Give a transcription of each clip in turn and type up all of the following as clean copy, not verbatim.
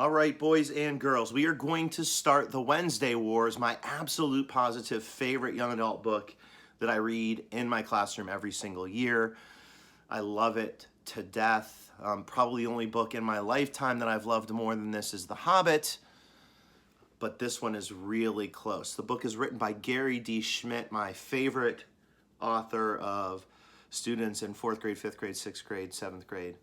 All right, boys and girls, we are going to start The Wednesday Wars, my absolute positive favorite young adult book that I read in my classroom every single year. I love it to death. Probably the only book in my lifetime that I've loved more than this is The Hobbit, but this one is really close. The book is written by Gary D. Schmidt, my favorite author of students in 4th grade, 5th grade, 6th grade, 7th grade.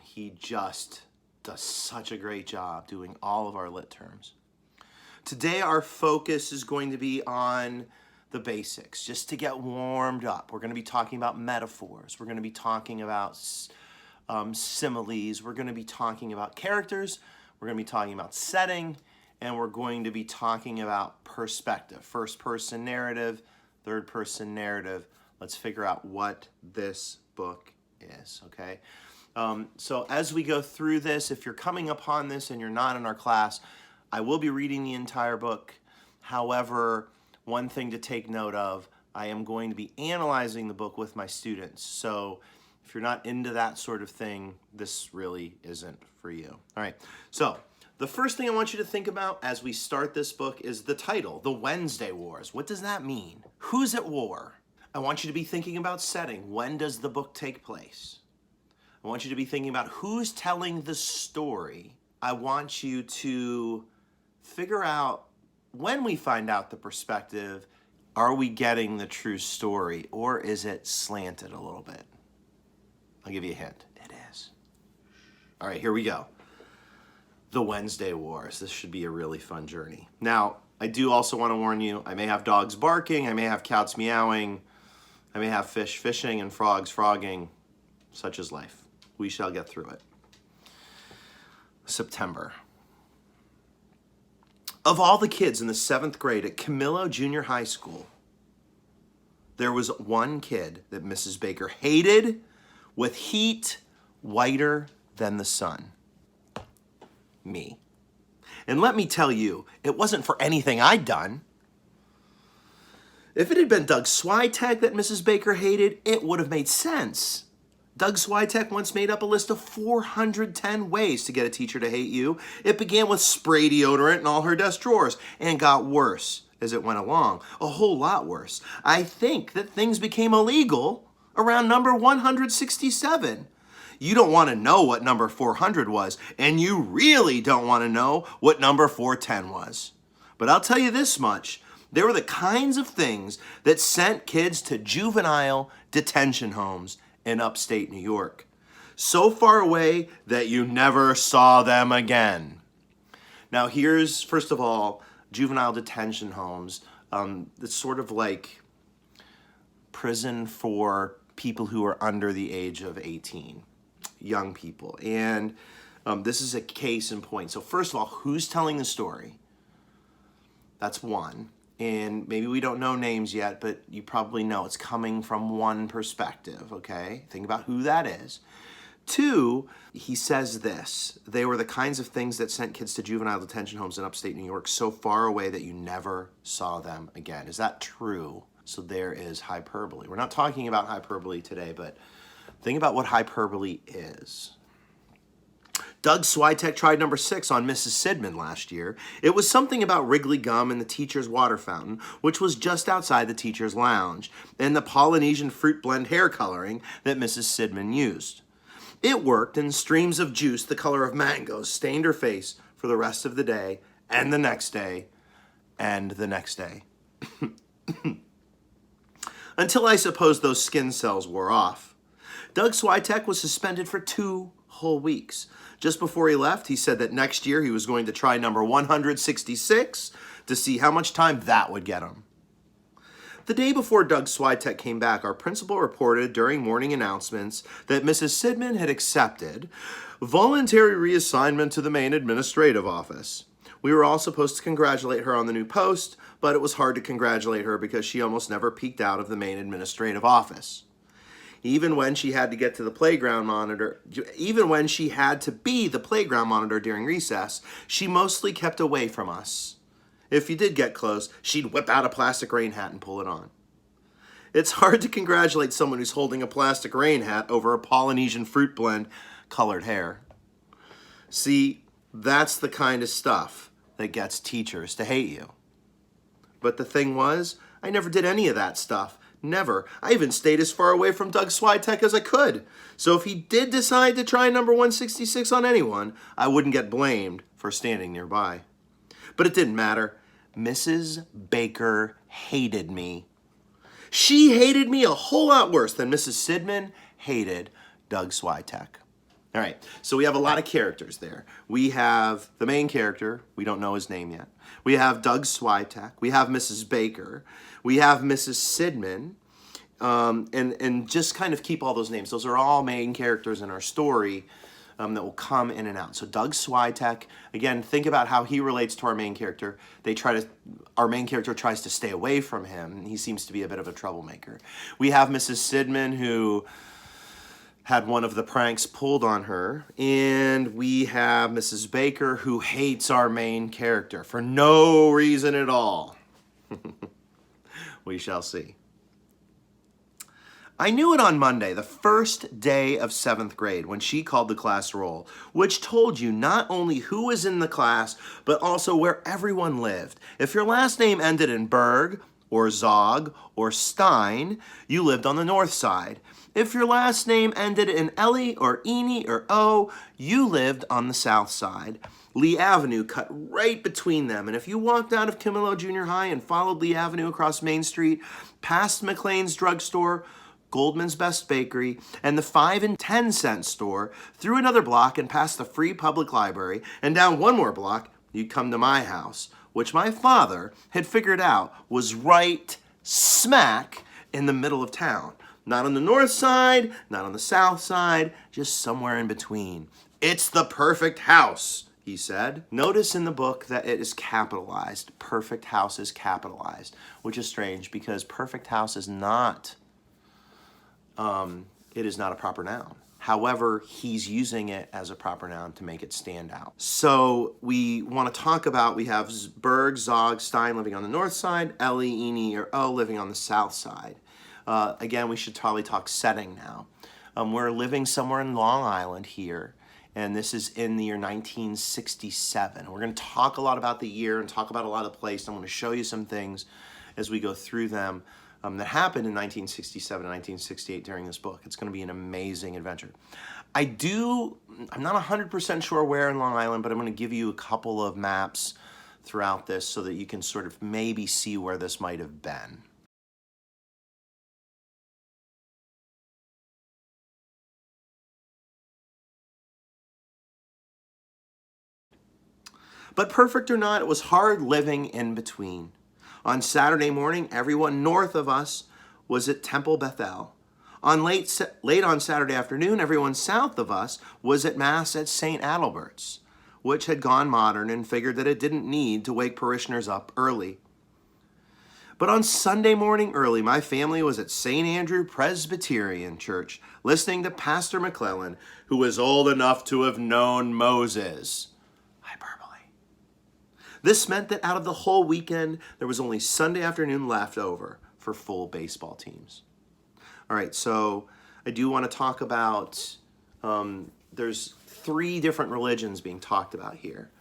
He just does such a great job doing all of our lit terms. Today our focus is going to be on the basics, just to get warmed up. We're going to be talking about metaphors. We're going to be talking about similes. We're going to be talking about characters. We're going to be talking about setting. And we're going to be talking about perspective. First person narrative, third person narrative. Let's figure out what this book is, okay? So as we go through this, if you're coming upon this and you're not in our class, I will be reading the entire book. However, one thing to take note of, I am going to be analyzing the book with my students. So if you're not into that sort of thing, this really isn't for you. All right, so the first thing I want you to think about as we start this book is the title, The Wednesday Wars. What does that mean? Who's at war? I want you to be thinking about setting. When does the book take place? I want you to be thinking about who's telling the story. I want you to figure out, when we find out the perspective, are we getting the true story, or is it slanted a little bit? I'll give you a hint. It is. All right, here we go. The Wednesday Wars. This should be a really fun journey. Now, I do also want to warn you, I may have dogs barking, I may have cats meowing, I may have fish fishing and frogs frogging. Such is life. We shall get through it. September. Of all the kids in the 7th grade at Camillo Junior High School, there was one kid that Mrs. Baker hated with heat whiter than the sun. Me. And let me tell you, it wasn't for anything I'd done. If it had been Doug Switek that Mrs. Baker hated, it would have made sense. Doug Switek once made up a list of 410 ways to get a teacher to hate you. It began with spray deodorant in all her desk drawers and got worse as it went along, a whole lot worse. I think that things became illegal around number 167. You don't want to know what number 400 was, and you really don't want to know what number 410 was. But I'll tell you this much, there were the kinds of things that sent kids to juvenile detention homes in upstate New York, so far away that you never saw them again. Now here's, first of all, juvenile detention homes. It's sort of like prison for people who are under the age of 18, young people. And this is a case in point. So first of all, who's telling the story? That's one. And maybe we don't know names yet, but you probably know it's coming from one perspective, okay? Think about who that is. 2, he says this: they were the kinds of things that sent kids to juvenile detention homes in upstate New York so far away that you never saw them again. Is that true? So there is hyperbole. We're not talking about hyperbole today, but think about what hyperbole is. Doug Switek tried number 6 on Mrs. Sidman last year. It was something about Wrigley gum and the teacher's water fountain, which was just outside the teacher's lounge, and the Polynesian fruit blend hair coloring that Mrs. Sidman used. It worked, and streams of juice the color of mangoes stained her face for the rest of the day, and the next day, and the next day. Until I suppose those skin cells wore off. Doug Switek was suspended for 2 whole weeks. Just before he left, he said that next year he was going to try number 166 to see how much time that would get him. The day before Doug Switek came back, our principal reported during morning announcements that Mrs. Sidman had accepted voluntary reassignment to the main administrative office. We were all supposed to congratulate her on the new post, but it was hard to congratulate her because she almost never peeked out of the main administrative office. Even when she had to get to the playground monitor, even when she had to be the playground monitor during recess, she mostly kept away from us. If you did get close, she'd whip out a plastic rain hat and pull it on. It's hard to congratulate someone who's holding a plastic rain hat over a Polynesian fruit blend colored hair. See, That's the kind of stuff that gets teachers to hate you. But the thing was, I never did any of that stuff. Never. I even stayed as far away from Doug Switek as I could. So if he did decide to try number 166 on anyone, I wouldn't get blamed for standing nearby. But it didn't matter. Mrs. Baker hated me. She hated me a whole lot worse than Mrs. Sidman hated Doug Switek. All right, so we have a lot of characters there. We have the main character. We don't know his name yet. We have Doug Switek. We have Mrs. Baker. We have Mrs. Sidman. And just kind of keep all those names. Those are all main characters in our story that will come in and out. So Doug Switek, again, think about how he relates to our main character. Our main character tries to stay away from him. He seems to be a bit of a troublemaker. We have Mrs. Sidman, who had one of the pranks pulled on her. And we have Mrs. Baker, who hates our main character for no reason at all. We shall see. I knew it on Monday, the first day of 7th grade, when she called the class roll, which told you not only who was in the class, but also where everyone lived. If your last name ended in Berg, or Zog, or Stein, you lived on the north side. If your last name ended in Ellie, or Eni, or O, you lived on the south side. Lee Avenue cut right between them, and if you walked out of Camillo Junior High and followed Lee Avenue across Main Street, past McLean's drugstore, Goldman's Best Bakery, and the 5 and 10 cent store, through another block and past the Free Public Library, and down one more block, you'd come to my house, which my father had figured out was right smack in the middle of town. Not on the north side, not on the south side, just somewhere in between. It's the perfect house, he said. Notice in the book that it is capitalized. Perfect house is capitalized, which is strange because perfect house is not it is not a proper noun. However, he's using it as a proper noun to make it stand out. So we want to talk about, we have Berg, Zog, Stein living on the north side, Ellie, Eni, or O living on the south side. Again, we should probably talk setting now. We're living somewhere in Long Island here, and this is in the year 1967. We're going to talk a lot about the year and talk about a lot of the place. I'm going to show you some things as we go through them that happened in 1967 and 1968 during this book. It's going to be an amazing adventure. I'm not 100% sure where in Long Island, but I'm going to give you a couple of maps throughout this so that you can sort of maybe see where this might have been. But perfect or not, it was hard living in between. On Saturday morning, everyone north of us was at Temple Bethel. Late on Saturday afternoon, everyone south of us was at Mass at St. Adalbert's, which had gone modern and figured that it didn't need to wake parishioners up early. But on Sunday morning early, my family was at St. Andrew Presbyterian Church, listening to Pastor McClellan, who was old enough to have known Moses. Hyperbole. This meant that out of the whole weekend, there was only Sunday afternoon left over for full baseball teams. All right, so I do want to talk about, there's 3 different religions being talked about here.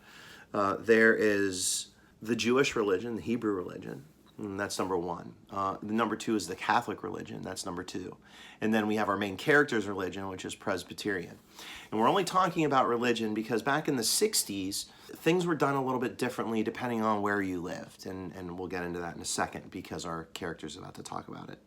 There is the Jewish religion, the Hebrew religion, and that's number 1. Number 2 is the Catholic religion, that's number 2. And then we have our main character's religion, which is Presbyterian. And we're only talking about religion because back in the 60s, things were done a little bit differently depending on where you lived. And we'll get into that in a second because our character's about to talk about it.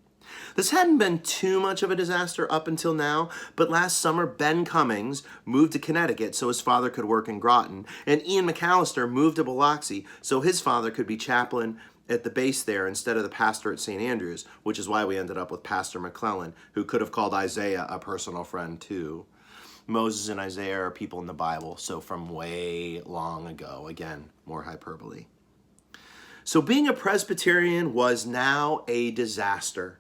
This hadn't been too much of a disaster up until now, but last summer Ben Cummings moved to Connecticut so his father could work in Groton, and Ian McAllister moved to Biloxi so his father could be chaplain at the base there instead of the pastor at St. Andrews, which is why we ended up with Pastor McClellan, who could have called Isaiah a personal friend too. Moses and Isaiah are people in the Bible, so from way long ago. Again, more hyperbole. So being a Presbyterian was now a disaster,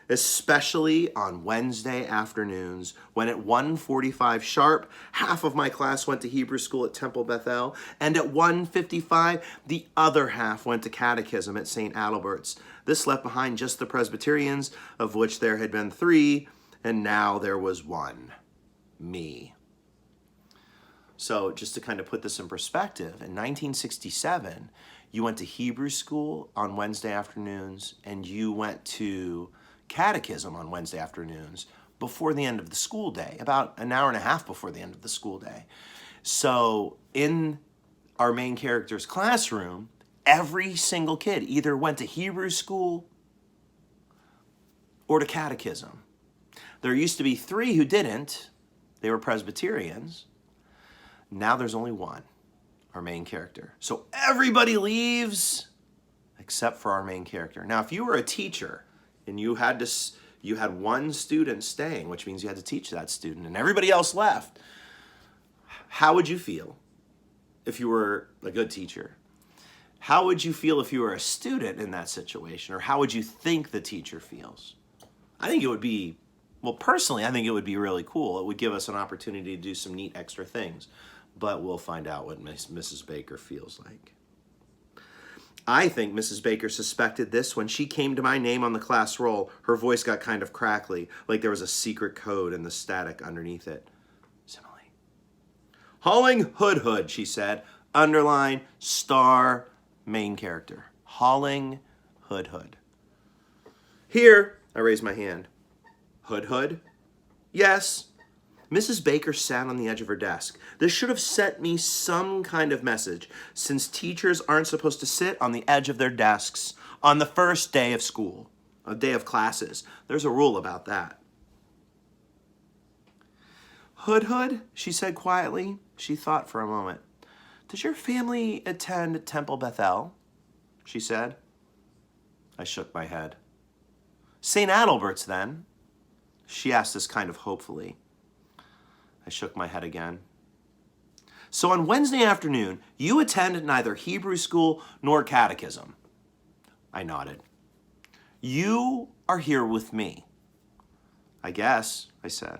especially on Wednesday afternoons when at 1:45 sharp, half of my class went to Hebrew school at Temple Bethel, and at 1:55, the other half went to catechism at St. Adalbert's. This left behind just the Presbyterians, of which there had been 3, and now there was 1. Me. So just to kind of put this in perspective, in 1967, you went to Hebrew school on Wednesday afternoons, and you went to catechism on Wednesday afternoons before the end of the school day, about an hour and a half before the end of the school day. So in our main character's classroom, every single kid either went to Hebrew school or to catechism. There used to be 3 who didn't. They were Presbyterians. Now there's only one, our main character. So everybody leaves except for our main character. Now, if you were a teacher and you had one student staying, which means you had to teach that student, and everybody else left, how would you feel if you were a good teacher? How would you feel if you were a student in that situation? Or how would you think the teacher feels? I think it would be, well, personally, I think it would be really cool. It would give us an opportunity to do some neat extra things. But we'll find out what Mrs. Baker feels like. I think Mrs. Baker suspected this when she came to my name on the class roll. Her voice got kind of crackly, like there was a secret code in the static underneath it. Simile. Hauling Hood, she said. Underline, star, main character. Hauling Hood. Here, I raised my hand. Hood? Yes. Mrs. Baker sat on the edge of her desk. This should have sent me some kind of message, since teachers aren't supposed to sit on the edge of their desks on the first day of school, a day of classes. There's a rule about that. Hood, she said quietly. She thought for a moment. Does your family attend Temple Bethel? She said. I shook my head. St. Adalbert's, then? She asked this kind of hopefully. I shook my head again. So on Wednesday afternoon, you attend neither Hebrew school nor catechism. I nodded. You are here with me. I guess, I said.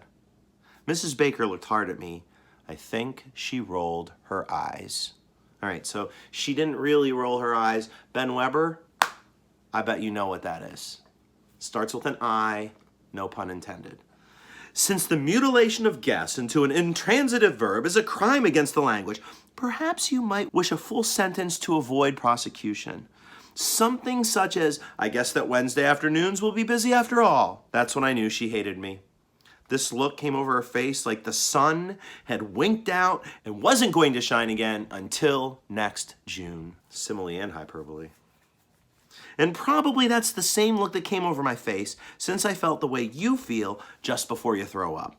Mrs. Baker looked hard at me. I think she rolled her eyes. All right, so she didn't really roll her eyes. Ben Weber, I bet you know what that is. Starts with an I, no pun intended. Since the mutilation of guests into an intransitive verb is a crime against the language, perhaps you might wish a full sentence to avoid prosecution. Something such as, I guess that Wednesday afternoons will be busy after all. That's when I knew she hated me. This look came over her face like the sun had winked out and wasn't going to shine again until next June. Simile and hyperbole. And probably that's the same look that came over my face since I felt the way you feel just before you throw up.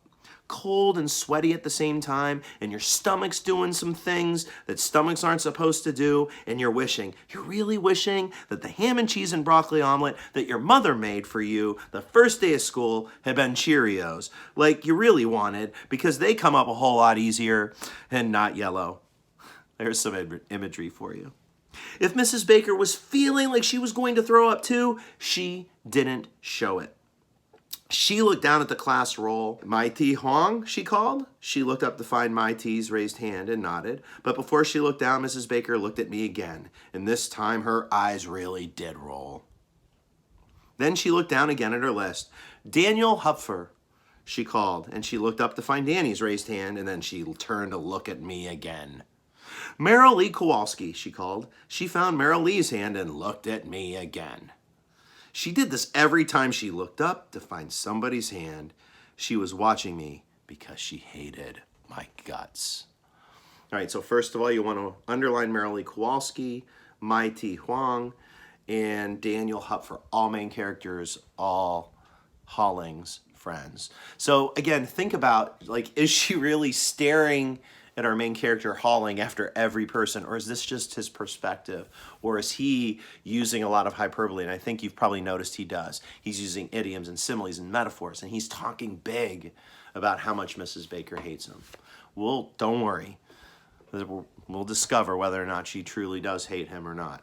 Cold and sweaty at the same time, and your stomach's doing some things that stomachs aren't supposed to do, and you're really wishing that the ham and cheese and broccoli omelet that your mother made for you the first day of school had been Cheerios, like you really wanted, because they come up a whole lot easier and not yellow. There's some imagery for you. If Mrs. Baker was feeling like she was going to throw up too, she didn't show it. She looked down at the class roll. Mai Ti Huang, she called. She looked up to find Mai Ti's raised hand and nodded. But before she looked down, Mrs. Baker looked at me again. And this time her eyes really did roll. Then she looked down again at her list. Daniel Hupfer, she called. And she looked up to find Danny's raised hand. And then she turned to look at me again. Meryl Lee Kowalski, she called. She found Meryl Lee's hand and looked at me again. She did this every time she looked up to find somebody's hand. She was watching me because she hated my guts. All right, so first of all, you want to underline Meryl Lee Kowalski, Mai Ti Huang, and Daniel Hupfer, all main characters, all Holling's friends. So again, think about, like, is she really staring at our main character Halling after every person, or is this just his perspective? Or is he using a lot of hyperbole? And I think you've probably noticed he does. He's using idioms and similes and metaphors, and he's talking big about how much Mrs. Baker hates him. Well, don't worry. We'll discover whether or not she truly does hate him or not.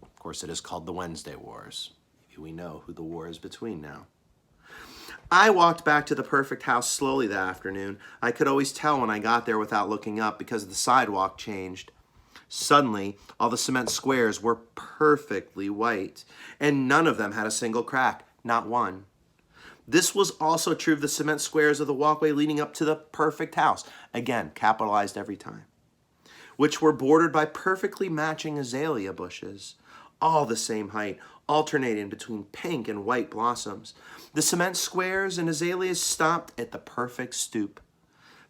Of course, it is called the Wednesday Wars. Maybe we know who the war is between now. I walked back to the perfect house slowly that afternoon. I could always tell when I got there without looking up because the sidewalk changed. Suddenly, all the cement squares were perfectly white, and none of them had a single crack, not one. This was also true of the cement squares of the walkway leading up to the perfect house. Again, capitalized every time. Which were bordered by perfectly matching azalea bushes, all the same height, alternating between pink and white blossoms. The cement squares and azaleas stopped at the perfect stoop.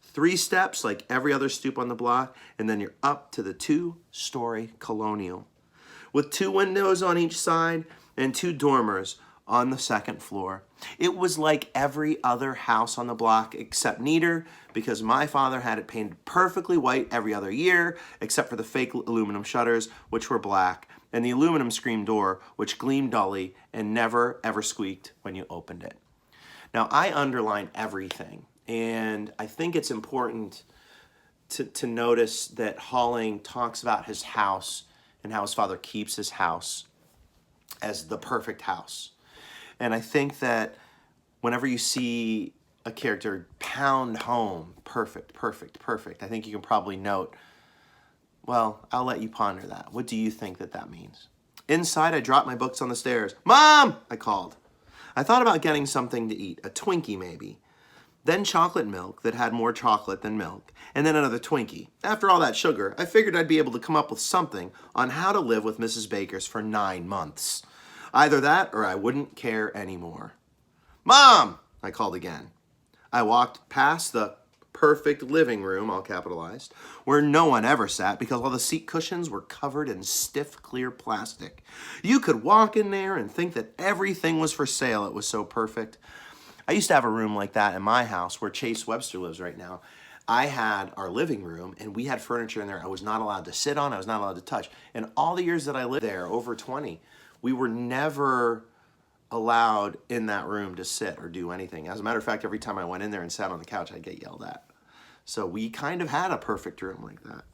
3 steps like every other stoop on the block, and then you're up to the 2-story colonial, with 2 windows on each side and 2 dormers on the 2nd floor. It was like every other house on the block, except neater, because my father had it painted perfectly white every other year, except for the fake aluminum shutters, which were black, and the aluminum screen door, which gleamed dully and never, ever squeaked when you opened it. Now, I underline everything, and I think it's important to notice that Holling talks about his house and how his father keeps his house as the perfect house. And I think that whenever you see a character pound home, perfect, perfect, perfect, I think you can probably note, well, I'll let you ponder that. What do you think that means? Inside, I dropped my books on the stairs. Mom, I called. I thought about getting something to eat, a Twinkie maybe. Then chocolate milk that had more chocolate than milk, and then another Twinkie. After all that sugar, I figured I'd be able to come up with something on how to live with Mrs. Baker's for 9 months. Either that or I wouldn't care anymore. Mom, I called again. I walked past the perfect living room, all capitalized, where no one ever sat because all the seat cushions were covered in stiff, clear plastic. You could walk in there and think that everything was for sale. It was so perfect. I used to have a room like that in my house where Chase Webster lives right now. I had our living room, and we had furniture in there I was not allowed to sit on, I was not allowed to touch. And all the years that I lived there, over 20, we were never allowed in that room to sit or do anything. As a matter of fact, every time I went in there and sat on the couch, I'd get yelled at. So we kind of had a perfect room like that.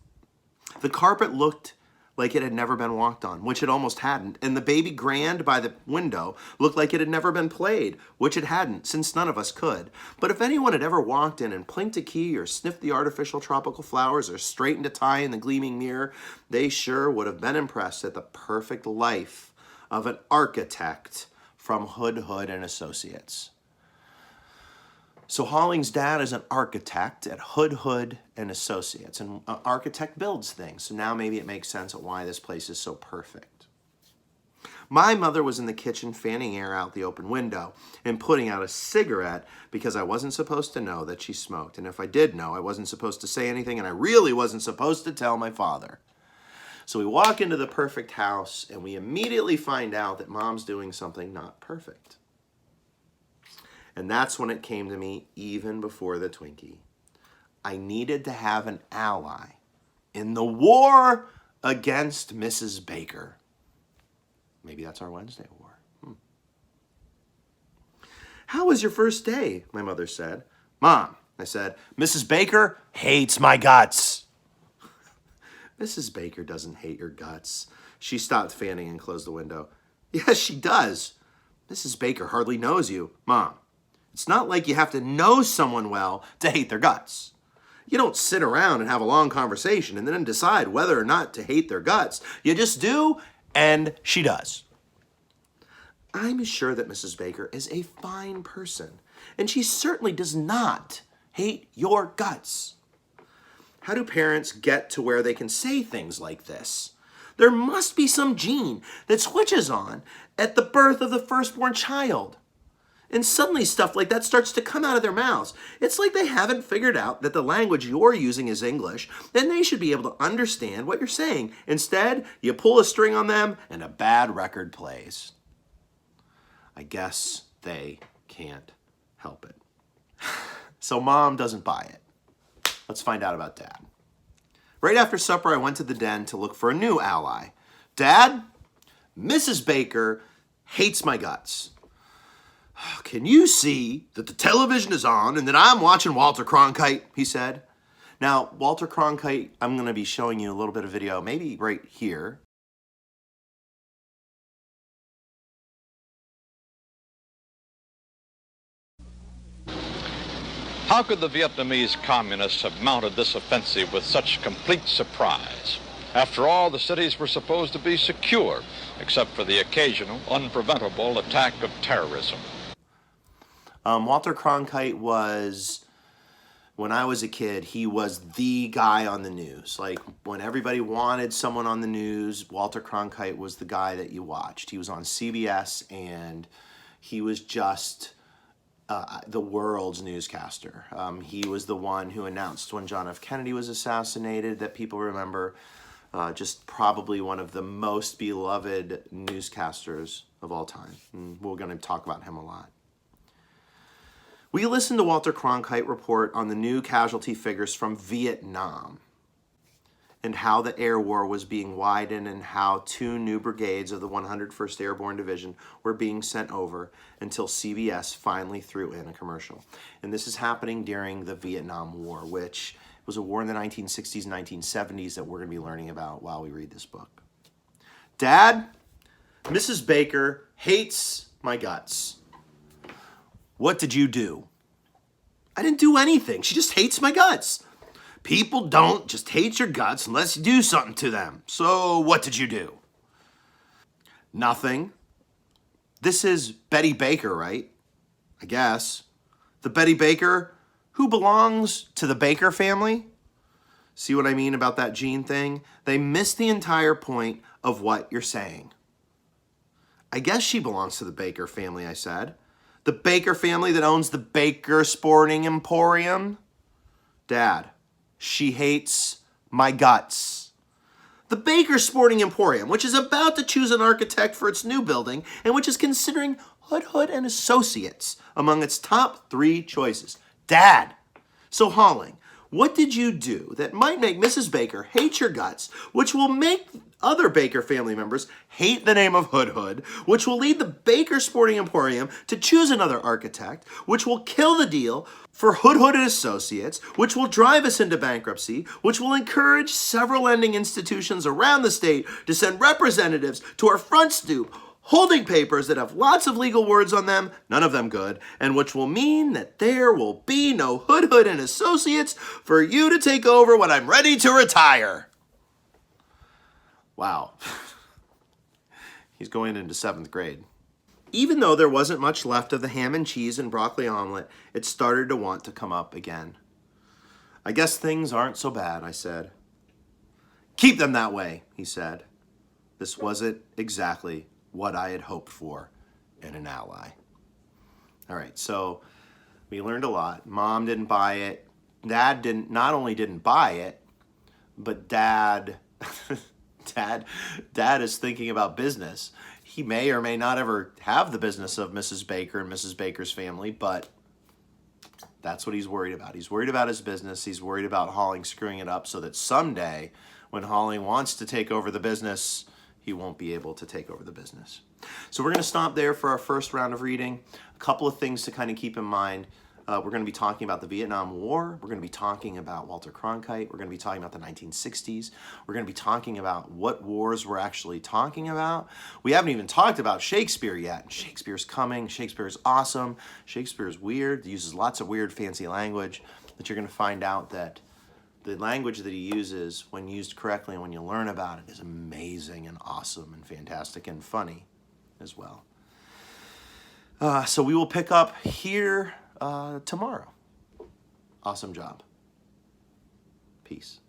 The carpet looked like it had never been walked on, which it almost hadn't, and the baby grand by the window looked like it had never been played, which it hadn't, since none of us could. But if anyone had ever walked in and plinked a key or sniffed the artificial tropical flowers or straightened a tie in the gleaming mirror, they sure would have been impressed at the perfect life of an architect from Hood and Associates. So Holling's dad is an architect at Hood and Associates, and an architect builds things. So now maybe it makes sense of why this place is so perfect. My mother was in the kitchen fanning air out the open window and putting out a cigarette because I wasn't supposed to know that she smoked. And if I did know, I wasn't supposed to say anything, and I really wasn't supposed to tell my father. So we walk into the perfect house, and we immediately find out that Mom's doing something not perfect. And that's when it came to me, even before the Twinkie. I needed to have an ally in the war against Mrs. Baker. Maybe that's our Wednesday war. How was your first day? My mother said. Mom, I said, Mrs. Baker hates my guts. Mrs. Baker doesn't hate your guts. She stopped fanning and closed the window. Yes, she does. Mrs. Baker hardly knows you. Mom, it's not like you have to know someone well to hate their guts. You don't sit around and have a long conversation and then decide whether or not to hate their guts. You just do, and she does. I'm sure that Mrs. Baker is a fine person, and she certainly does not hate your guts. How do parents get to where they can say things like this? There must be some gene that switches on at the birth of the firstborn child. And suddenly stuff like that starts to come out of their mouths. It's like they haven't figured out that the language you're using is English, then they should be able to understand what you're saying. Instead, you pull a string on them and a bad record plays. I guess they can't help it. So Mom doesn't buy it. Let's find out about Dad. Right after supper, I went to the den to look for a new ally. Dad, Mrs. Baker hates my guts. Can you see that the television is on and that I'm watching Walter Cronkite, he said. Now, Walter Cronkite, I'm going to be showing you a little bit of video, maybe right here. How could the Vietnamese communists have mounted this offensive with such complete surprise? After all, the cities were supposed to be secure, except for the occasional, unpreventable attack of terrorism. Walter Cronkite was, when I was a kid, he was the guy on the news. Like, when everybody wanted someone on the news, Walter Cronkite was the guy that you watched. He was on CBS, and he was just the world's newscaster. He was the one who announced when John F. Kennedy was assassinated, that people remember. Just probably one of the most beloved newscasters of all time. And we're going to talk about him a lot. We listened to Walter Cronkite report on the new casualty figures from Vietnam and how the air war was being widened and how 2 new brigades of the 101st Airborne Division were being sent over until CBS finally threw in a commercial. And this is happening during the Vietnam War, which was a war in the 1960s and 1970s that we're going to be learning about while we read this book. Dad, Mrs. Baker hates my guts. What did you do? I didn't do anything. She just hates my guts. People don't just hate your guts unless you do something to them. So what did you do? Nothing. This is Betty Baker, right? I guess. The Betty Baker who belongs to the Baker family. See what I mean about that gene thing? They miss the entire point of what you're saying. I guess she belongs to the Baker family, I said. The Baker family that owns the Baker Sporting Emporium. Dad, she hates my guts. The Baker Sporting Emporium, which is about to choose an architect for its new building and which is considering Hood and Associates among its top 3 choices. Dad, so Holling, what did you do that might make Mrs. Baker hate your guts, which will make other Baker family members hate the name of Hood, which will lead the Baker Sporting Emporium to choose another architect, which will kill the deal for Hood and Associates, which will drive us into bankruptcy, which will encourage several lending institutions around the state to send representatives to our front stoop holding papers that have lots of legal words on them, none of them good, and which will mean that there will be no Hood and Associates for you to take over when I'm ready to retire. Wow. He's going into 7th grade. Even though there wasn't much left of the ham and cheese and broccoli omelet, it started to want to come up again. I guess things aren't so bad, I said. Keep them that way, he said. This wasn't exactly what I had hoped for in an ally. All right, so we learned a lot. Mom didn't buy it. Dad not only didn't buy it, but Dad is thinking about business. He may or may not ever have the business of Mrs. Baker and Mrs. Baker's family, but that's what he's worried about. He's worried about his business. He's worried about Holling screwing it up so that someday when Holling wants to take over the business, he won't be able to take over the business. So we're going to stop there for our first round of reading. A couple of things to kind of keep in mind. We're going to be talking about the Vietnam War. We're going to be talking about Walter Cronkite. We're going to be talking about the 1960s. We're going to be talking about what wars we're actually talking about. We haven't even talked about Shakespeare yet. Shakespeare's coming. Shakespeare's awesome. Shakespeare's weird. He uses lots of weird, fancy language that you're going to find out that the language that he uses, when used correctly and when you learn about it, is amazing and awesome and fantastic and funny as well. So we will pick up here tomorrow. Awesome job. Peace.